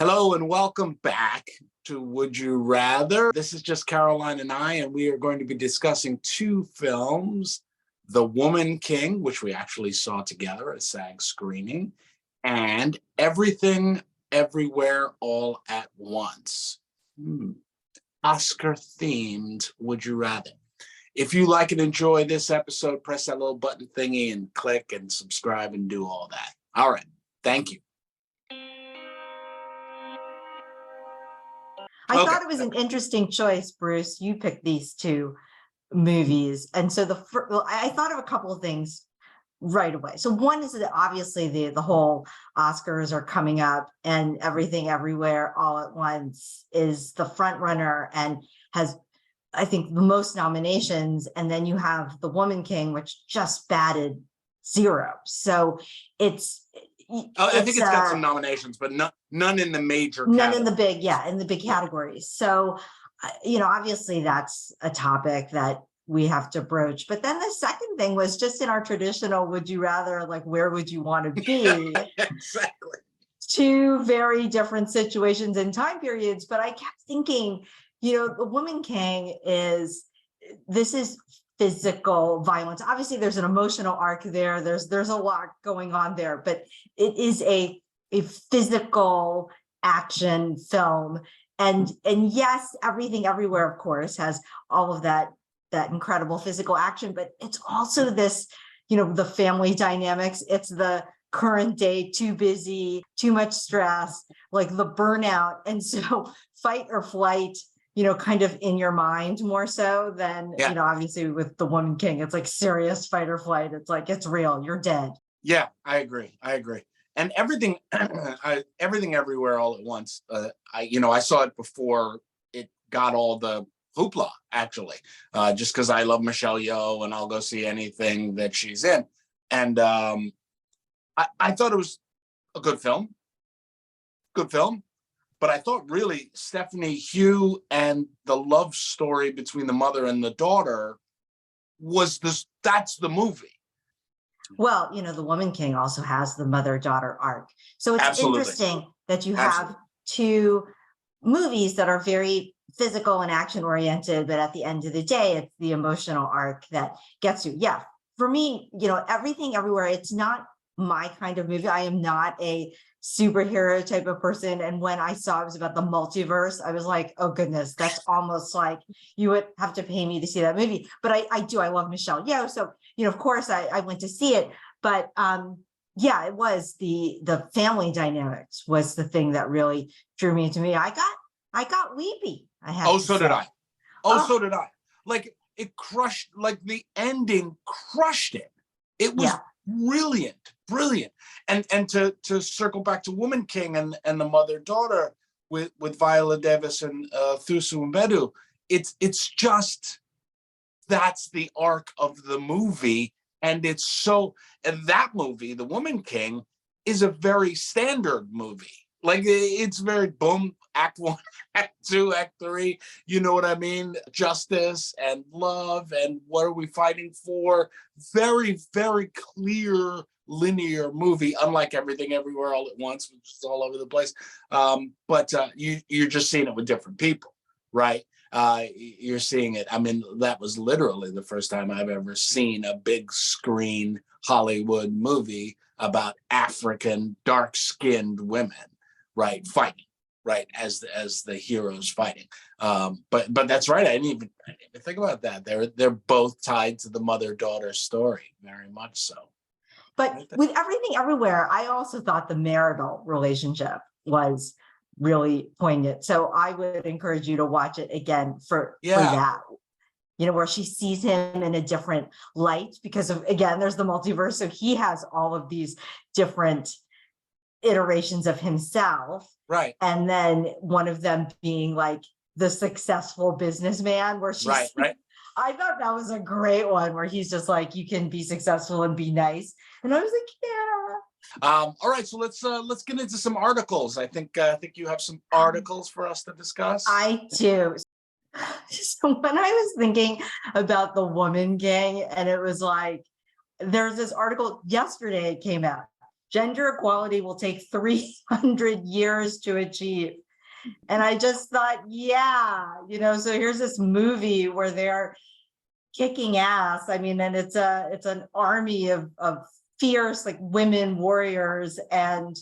Hello and welcome back to Would You Rather. This is just Caroline and I, and we are going to be discussing two films, The Woman King, which we actually saw together at a SAG screening, and Everything, Everywhere, All at Once. Oscar-themed Would You Rather. If you like and enjoy this episode, press that little button thingy and click and subscribe and do all that. All right. Thank you. I thought it was an interesting choice, Bruce. You picked these two movies. And so I thought of a couple of things right away. So one is that obviously the whole Oscars are coming up, and Everything Everywhere All at Once is the front runner and has, I think, the most nominations. And then you have The Woman King, which just batted 0. So I think it's got some nominations, but none in the major categories. In the big categories. So, obviously that's a topic that we have to broach. But then the second thing was just in our traditional, would you rather, like, where would you want to be? Exactly. Two very different situations and time periods. But I kept thinking, The Woman King is physical violence. Obviously, there's an emotional arc there. There's a lot going on there, but it is a physical action film. And yes, Everything Everywhere, of course, has all of that incredible physical action, but it's also this, the family dynamics. It's the current day, too busy, too much stress, like the burnout. And so fight or flight, kind of in your mind more so than, obviously with The Woman King, it's like serious fight or flight. It's like, it's real, you're dead. Yeah, I agree. And Everything Everywhere All at Once, I saw it before it got all the hoopla, actually, just because I love Michelle Yeoh and I'll go see anything that she's in. And I thought it was a good film. But I thought really Stephanie Hugh and the love story between the mother and the daughter that's the movie. Well, The Woman King also has the mother-daughter arc. So it's interesting that you have two movies that are very physical and action-oriented, but at the end of the day, it's the emotional arc that gets you. Yeah, for me, Everything Everywhere, it's not my kind of movie. I am not a superhero type of person. And when I saw it was about the multiverse, I was like, oh goodness, that's almost like you would have to pay me to see that movie. But I love Michelle Yeoh. So, of course I went to see it. But it was the family dynamics was the thing that really drew me into me. I got weepy. So did I. So did I. Like it crushed, like the ending crushed it. It was brilliant. And to circle back to Woman King and the mother-daughter with Viola Davis and Thuso Mbedu, it's just, that's the arc of the movie. And that movie, The Woman King, is a very standard movie. Like it's very boom, act 1, act 2, act 3, you know what I mean? Justice and love and what are we fighting for? Very, very clear, linear movie, unlike Everything Everywhere All at Once, which is all over the place. But you're just seeing it with different people, right? You're seeing it. I mean, that was literally the first time I've ever seen a big screen Hollywood movie about African dark-skinned women, right, fighting, right, as the heroes fighting. But that's right. I didn't even think about that. They're both tied to the mother-daughter story, very much so. But with Everything Everywhere, I also thought the marital relationship was really poignant. So I would encourage you to watch it again for that, where she sees him in a different light because of, again, there's the multiverse. So he has all of these different iterations of himself. Right. And then one of them being like the successful businessman where she's right. I thought that was a great one where he's just like, you can be successful and be nice. And I was like, yeah. All right, so let's get into some articles. I think you have some articles for us to discuss. I do. So when I was thinking about The Woman King, and it was like, there's this article yesterday, it came out. gender equality will take 300 years to achieve. And I just thought, yeah, so here's this movie where they're kicking ass. I mean, and it's an army of fierce like women warriors, and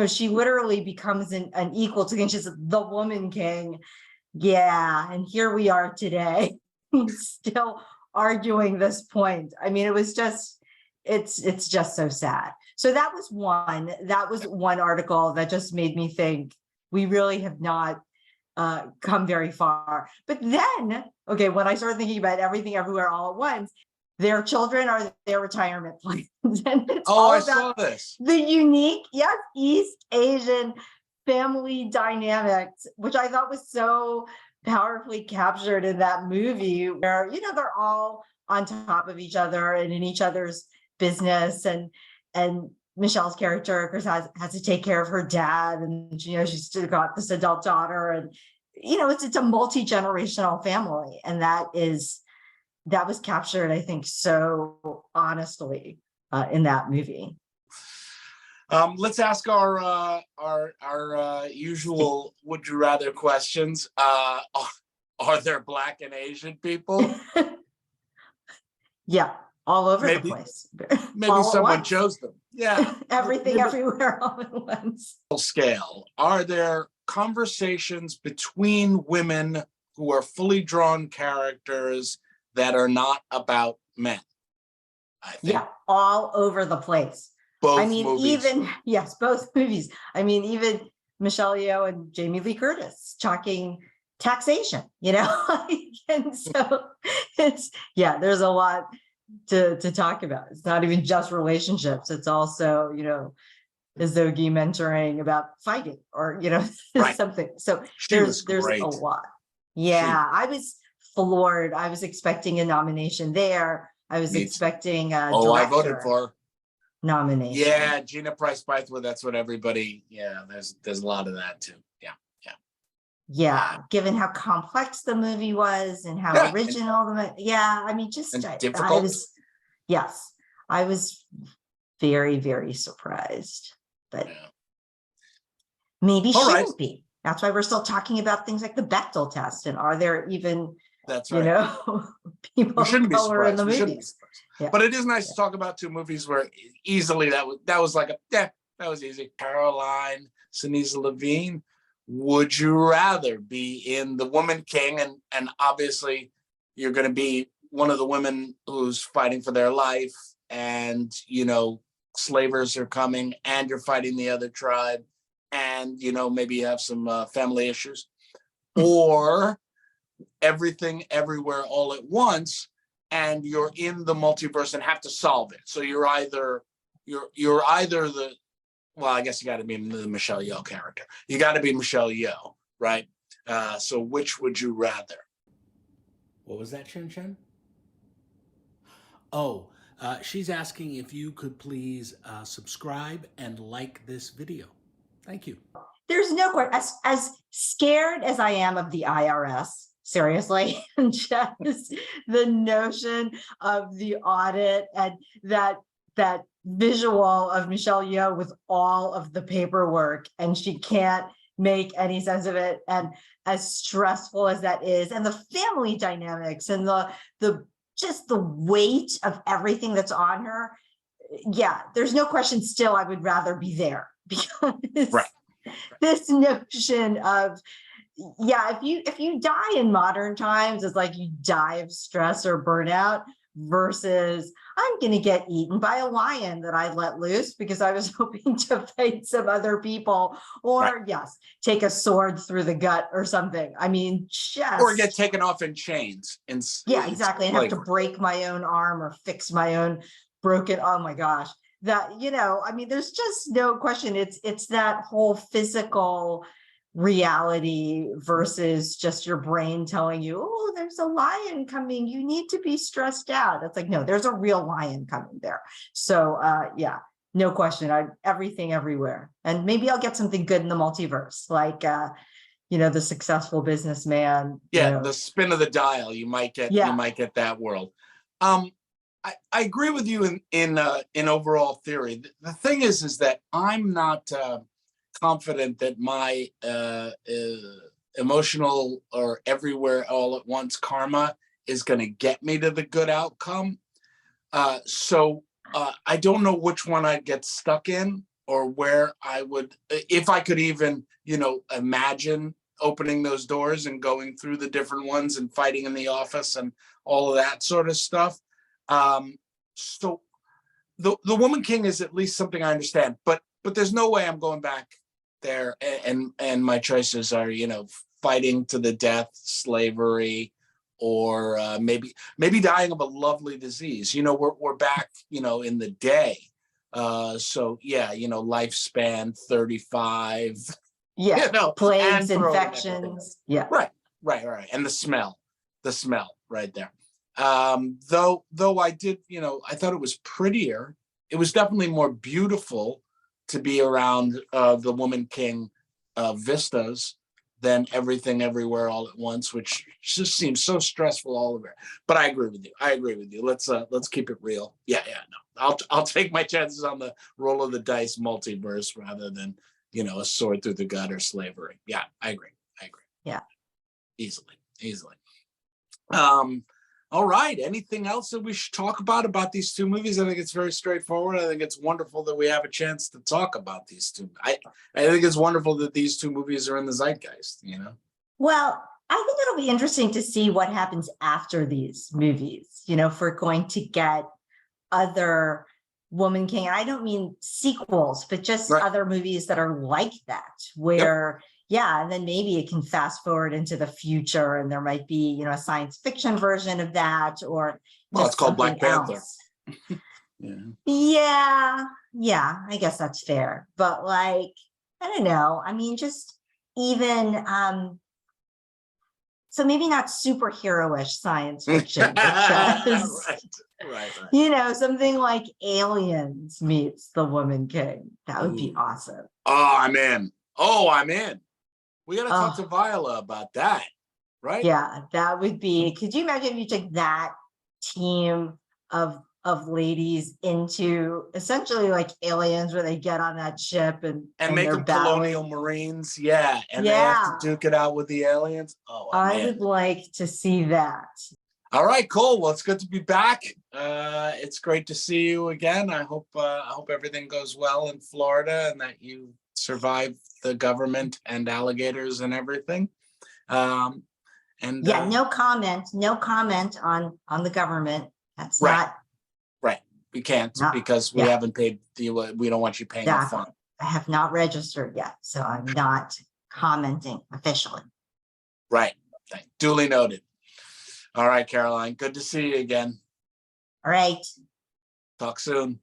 she literally becomes an equal to King. She's the woman king. Yeah, and here we are today, still arguing this point. I mean, it was just, it's just so sad. So that was one article that just made me think we really have not come very far. But then, okay, when I started thinking about Everything Everywhere All at Once, their children are their retirement plans. And it's all I about saw this. The unique, yes, East Asian family dynamics, which I thought was so powerfully captured in that movie, where, they're all on top of each other and in each other's business. And Michelle's character, of course, has to take care of her dad, and she's still got this adult daughter, and it's a multi-generational family, and that was captured, I think, so honestly in that movie. Let's ask our usual would you rather questions. Are there Black and Asian people? Yeah, all over the place. Maybe someone chose them. Yeah. Everything Everywhere all at once. Scale. Are there conversations between women who are fully drawn characters that are not about men? I think. Yeah, all over the place. Both movies. Both movies. I mean, even Michelle Yeoh and Jamie Lee Curtis talking taxation, and so there's a lot to talk about. It's not even just relationships. It's also, Zogi mentoring about fighting or, Right. something. So there's a lot. Yeah, I was floored. I was expecting a nomination there. I was expecting a director I voted for nomination. Yeah, Gina Price Bythewood. That's what everybody. Yeah, there's a lot of that too. Yeah, given how complex the movie was and how original I mean, just difficult. I was very, very surprised, but maybe shouldn't be. That's why we're still talking about things like the Bechdel test, and are there even people we shouldn't of color in the movies. movies? Yeah. But it is nice to talk about two movies where easily that was like that was easy. Caroline, Sinise Levine. Would you rather be in The Woman King, and obviously you're going to be one of the women who's fighting for their life, and slavers are coming, and you're fighting the other tribe, and maybe you have some family issues, or Everything Everywhere All at Once, and you're in the multiverse and have to solve it. So you're either the well, I guess you got to be the Michelle Yeoh character. You got to be Michelle Yeoh, right? So which would you rather? What was that, Chen Chen? Oh, she's asking if you could please subscribe and like this video. Thank you. There's no question. As scared as I am of the IRS, seriously, just the notion of the audit and that visual of Michelle Yeoh with all of the paperwork, and she can't make any sense of it, and as stressful as that is, and the family dynamics and the just the weight of everything that's on her. Yeah, there's no question. Still, I would rather be there, because this notion of if you die in modern times, it's like you die of stress or burnout, versus I'm going to get eaten by a lion that I let loose because I was hoping to fight some other people, or take a sword through the gut or something. I mean, or get taken off in chains. Exactly. And have to break my own arm or fix my own broken. Oh my gosh. That, I mean, there's just no question. It's that whole physical reality versus just your brain telling you, oh, there's a lion coming, you need to be stressed out. It's like, no, there's a real lion coming there. So no question. Everything Everywhere, and maybe I'll get something good in the multiverse, like the successful businessman. The spin of the dial. You might get that world. I agree with you in overall theory. The thing is that I'm not confident that my emotional or everywhere all at once karma is going to get me to the good outcome. So I don't know which one I'd get stuck in, or where I would, if I could even, imagine opening those doors and going through the different ones and fighting in the office and all of that sort of stuff. So the Woman King is at least something I understand, but there's no way I'm going back there, and my choices are, fighting to the death, slavery, or maybe dying of a lovely disease. We're back, in the day. So yeah, lifespan 35. Yeah, plagues, infections. Yeah. Right. And the smell right there. Though I did, I thought it was prettier. It was definitely more beautiful to be around the Woman King vistas than Everything Everywhere All at Once, which just seems so stressful all over. But I agree with you. Let's keep it real. Yeah, no. I'll take my chances on the roll of the dice multiverse rather than, a sword through the gut or slavery. Yeah, I agree. Yeah. Easily. All right. Anything else that we should talk about these two movies? I think it's very straightforward. I think it's wonderful that we have a chance to talk about these two. I think it's wonderful that these two movies are in the zeitgeist, Well, I think it'll be interesting to see what happens after these movies, if we're going to get other Woman King. And I don't mean sequels, but just other movies that are like that, where and then maybe it can fast forward into the future and there might be, a science fiction version of that, or it's called Black Panther. Yeah, I guess that's fair. But I don't know. I mean, just even so maybe not superhero-ish science fiction, but just right. Something like Aliens meets the Woman King. That would be awesome. Oh, I'm in. We got to talk to Viola about that, right? Yeah, that would be. Could you imagine if you took that team of ladies into essentially like Aliens, where they get on that ship and make them colonial Marines? Yeah, and they have to duke it out with the aliens. Oh, I would like to see that. All right, cool. Well, it's good to be back. It's great to see you again. I hope everything goes well in Florida and that you survive the government and alligators and everything. No comment on the government. That's not right. We can't because we haven't paid we don't want you paying a fine. I have not registered yet, so I'm not commenting officially. Right. Duly noted. All right, Caroline. Good to see you again. All right. Talk soon.